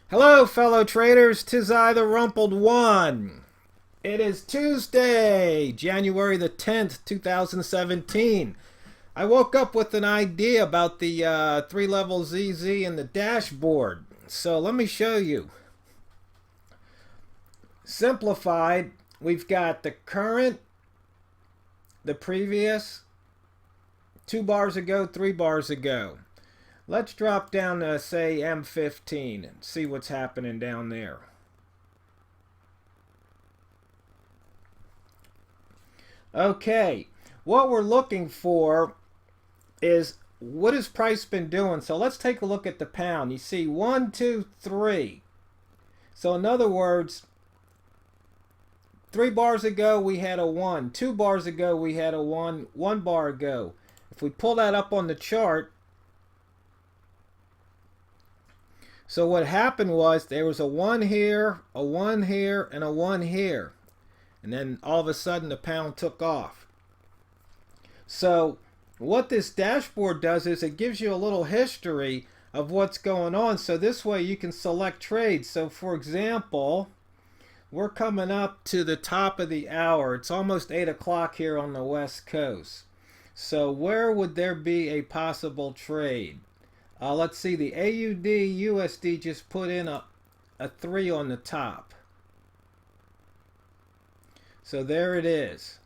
Hello, fellow traders. 'Tis I, TheRumpledOne. It is Tuesday, January the 10th, 2017. I woke up with an idea about the three-level ZZ and the dashboard. So let me show you. Simplified, we've got the current, the previous, 2 bars ago, 3 bars ago. Let's drop down to, say, M15 and see what's happening down there. Okay, what we're looking for is what has price been doing. So let's take a look at the pound. You see 1, 2, 3. So in other words, 3 bars ago we had a 1. 2 bars ago we had a 1. 1 bar ago. If we pull that up on the chart, so what happened was there was a 1 here, a 1 here, and a 1 here. And then all of a sudden the pound took off. So what this dashboard does is it gives you a little history of what's going on. So this way you can select trades. So for example, we're coming up to the top of the hour. It's almost 8 o'clock here on the West Coast. So where would there be a possible trade? Let's see, the AUD USD just put in a 3 on the top. So there it is.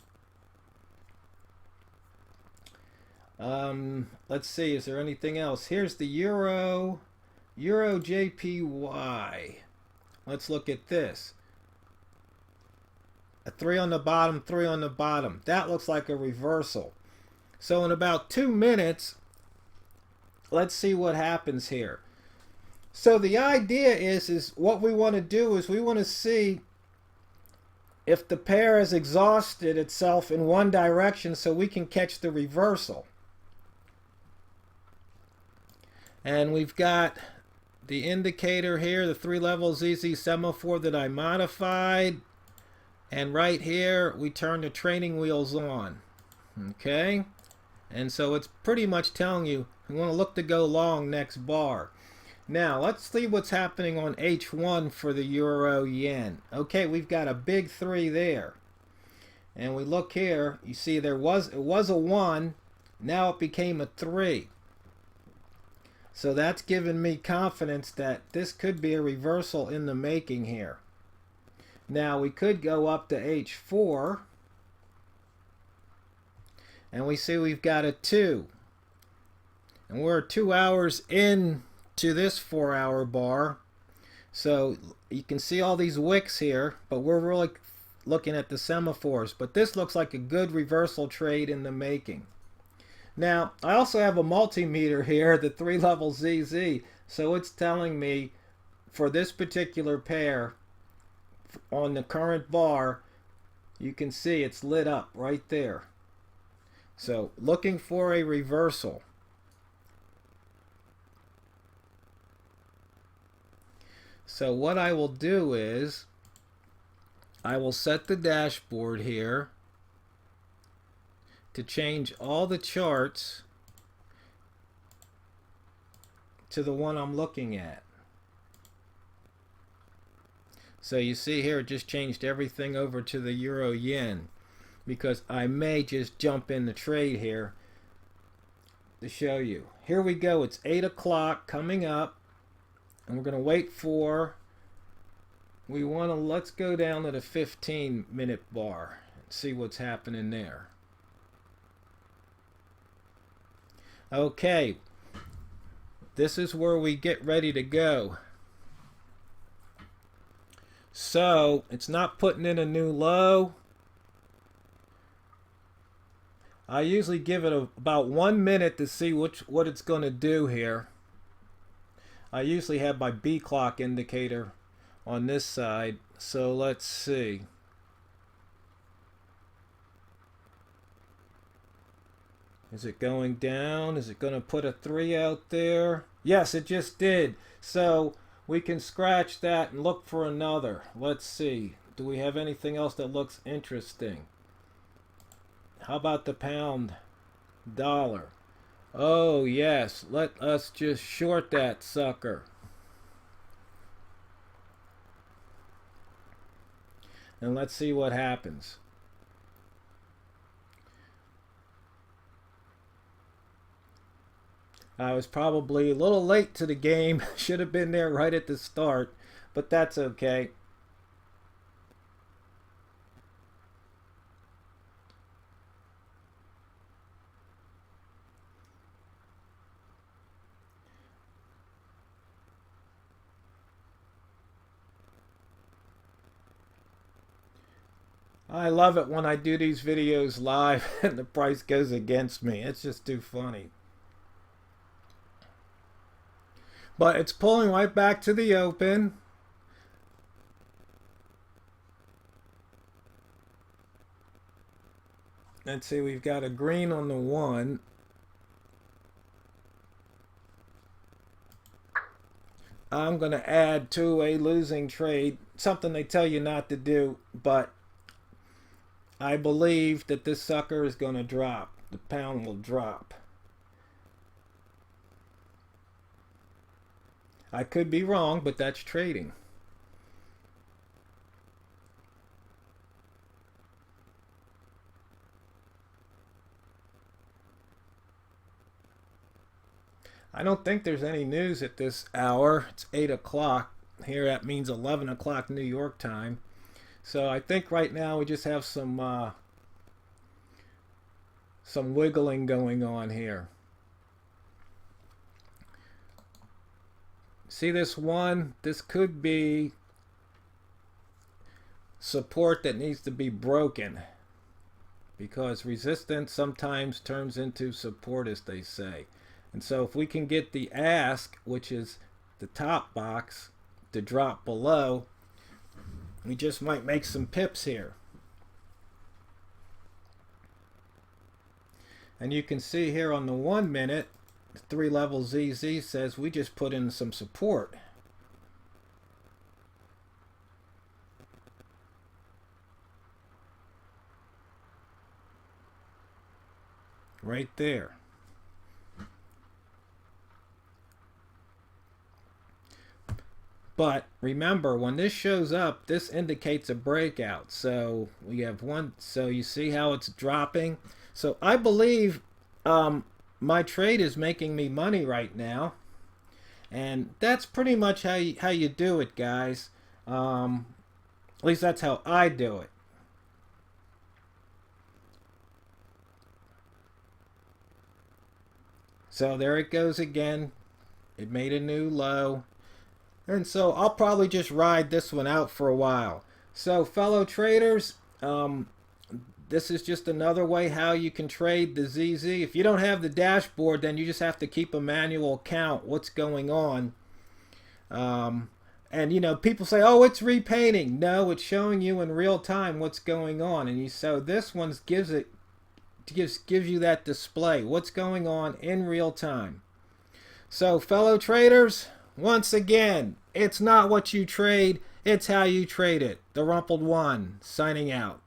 Let's see, is there anything else? Here's the Euro JPY. Let's look at this. A 3 on the bottom, 3 on the bottom. That looks like a reversal. So in about 2 minutes, let's see what happens here. So the idea is what we want to do is we want to see if the pair has exhausted itself in one direction so we can catch the reversal. And we've got the indicator here, the 3-level ZZ semaphore that I modified. And right here, we turn the training wheels on. Okay? And so it's pretty much telling you we want to look to go long next bar. Now let's see what's happening on H1 for the Euro Yen. Okay, we've got a big 3 there. And we look here, you see it was a 1, now it became a 3. So that's given me confidence that this could be a reversal in the making here. Now we could go up to H4 and we see we've got a 2. And we're 2 hours in to this 4-hour bar. So you can see all these wicks here, but we're really looking at the semaphores. But this looks like a good reversal trade in the making. Now, I also have a multimeter here, the 3-level ZZ. So it's telling me for this particular pair, on the current bar, you can see it's lit up right there. So looking for a reversal. So what I will do is I will set the dashboard here to change all the charts to the one I'm looking at. So you see here it just changed everything over to the Euro Yen because I may just jump in the trade here to show you. Here we go, it's 8 o'clock coming up. And we're going to wait for, let's go down to the 15-minute bar and see what's happening there. Okay, this is where we get ready to go. So it's not putting in a new low. I usually give it about 1 minute to see what it's going to do here. I usually have my B clock indicator on this side, so let's see. Is it going down? Is it going to put a 3 out there? Yes, it just did. So we can scratch that and look for another. Let's see. Do we have anything else that looks interesting? How about the pound dollar? Oh yes, let us just short that sucker. and let's see what happens. I was probably a little late to the game. Should have been there right at the start, but that's okay. I love it when I do these videos live and the price goes against me. It's just too funny. But it's pulling right back to the open. Let's see, we've got a green on the 1. I'm going to add to a losing trade, something they tell you not to do, but I believe that this sucker is going to drop. The pound will drop. I could be wrong, but that's trading. I don't think there's any news at this hour. It's 8 o'clock. Here that means 11 o'clock New York time. So I think right now we just have some wiggling going on here. See this one? This could be support that needs to be broken, because resistance sometimes turns into support, as they say. And so if we can get the ask, which is the top box, to drop below, we just might make some pips here. And you can see here on the 1 minute, the 3 level ZZ says we just put in some support. Right there. But remember, when this shows up, this indicates a breakout. So we have one. So you see how it's dropping. So I believe my trade is making me money right now, and that's pretty much how you do it, guys. At least that's how I do it. So there it goes again. It made a new low. And so I'll probably just ride this one out for a while. So fellow traders, this is just another way how you can trade the ZZ. If you don't have the dashboard, then you just have to keep a manual count what's going on. And you know, people say, oh, it's repainting. No, it's showing you in real time what's going on. And so this one gives you that display, what's going on in real time. So fellow traders, once again, it's not what you trade, it's how you trade it. TheRumpledOne, signing out.